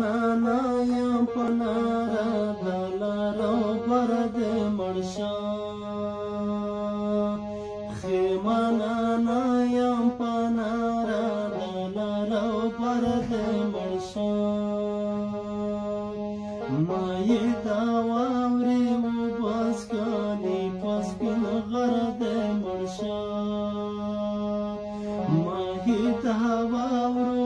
منانا یم پنارا دلارو برد مرشا خی منانا یم پنارا دلارو برد مرشا مای داوری و بسکانی پسپین غرد مرشا مای داوری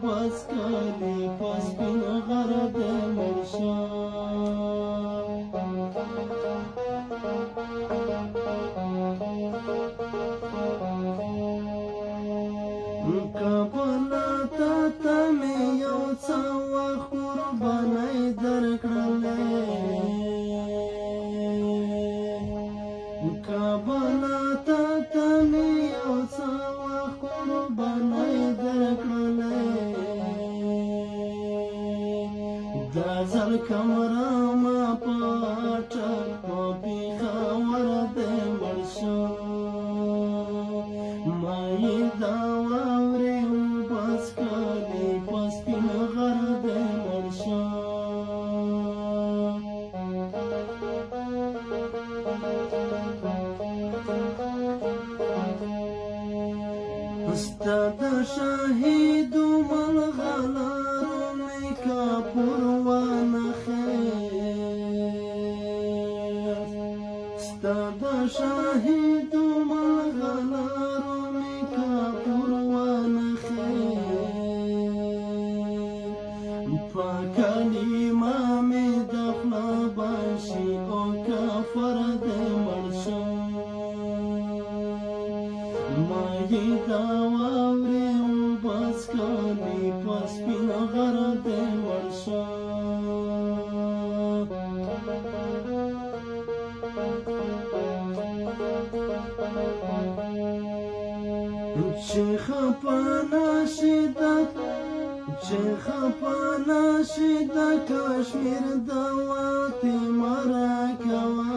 بسکانی پسپین غرد مرشا کبلا تا تمی یو څه وخت قربانۍ درکړلې کبلا تا تمی یو څه وخت قربانۍ درکړلې دا ځل کمره ما پټه په پېښور د مرشا مای دا واورې وبسکلې په سپین غر د مرشا ستا د شاهدو ملغلرو مې کاپور وانخېست ستا د شاهدو ملغلرو مې کاپور وانخېست په کلمه مې د خوله باشي او کفر د مرشا مای دا واورې وبسکلې په سپین غر د مرشا چې خپه نشي د کشمیر د وطې مرکوه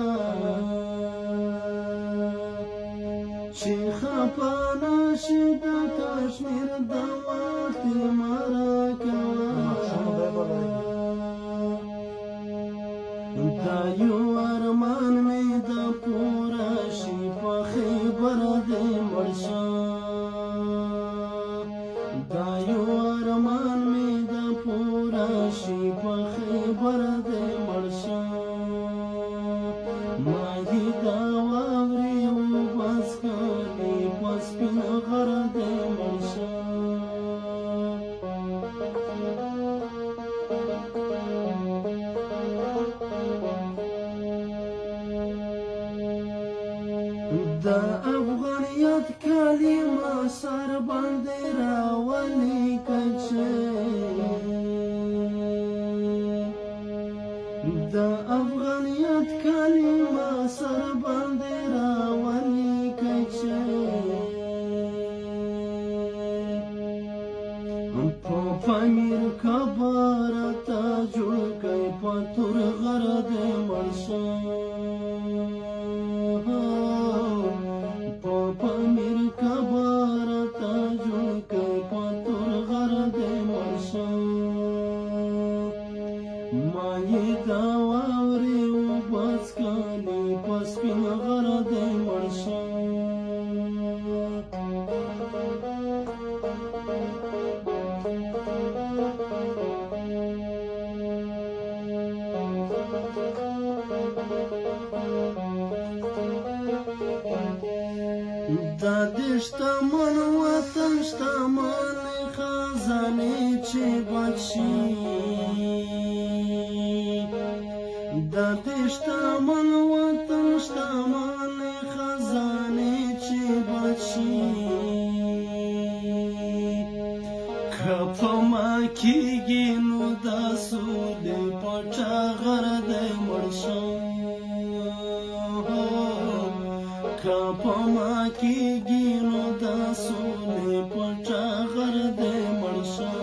چې خپه نشي د کشمیر د وطې مرکوه دا یو ارمان مې د پوره شي په خیبر د مرشا دا یو ارمان مې د پوره شي په خیبر د مرشا مای دا واورې وبسکلې په سپین غر د مرشا د افغانیت کلمه سر باندې راولیکل شي د افغانیت کلمه سر باندې راولیکل شي په پامیر کبره ته جوړ کړي په تور غر د مرشا پامیر کبره ته جوړ کړي په تور غر د مرشا مای دا واورې وبسکلې په سپین غر د مرشا دا د شتمن وطن شتمن خزانې چې بچي دا د شتمن وطن شتمن خزانې چې بچي که په ما کېږي نو دا سولې پټه غر د مرشا که په ما کېږي نو دا سولې پټه غر د مرشا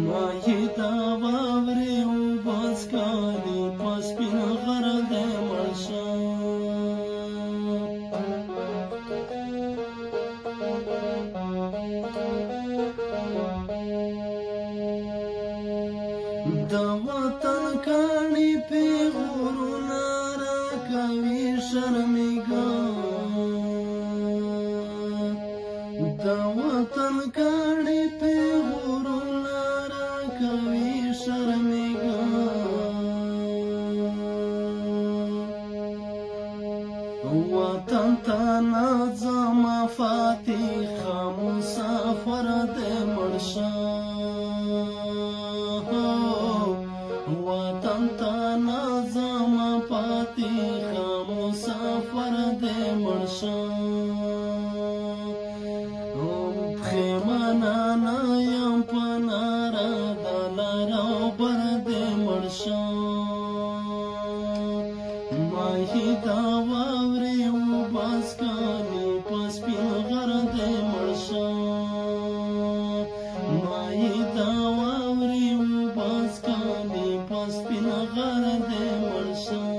مای دا واورې وبسکلې په سپین غر د مرشا د وطن کاڼي پیغورونه راکوي شرمېږه د وطن کاڼي پیغورونه راکوي شرمېږه وطن ته نه ځمه فاتحه مسافر دې مړ شه وطن ته نه ځمه فاتحه مسافر دې مړ شه پښېمانه نه یم په ناره د لر او بر دې مړ شه ماهي دا واورې وباس کالي په سپین غر دې مړ شه ماهي دا واورې وباس کالي په سپین غر دې مړ شه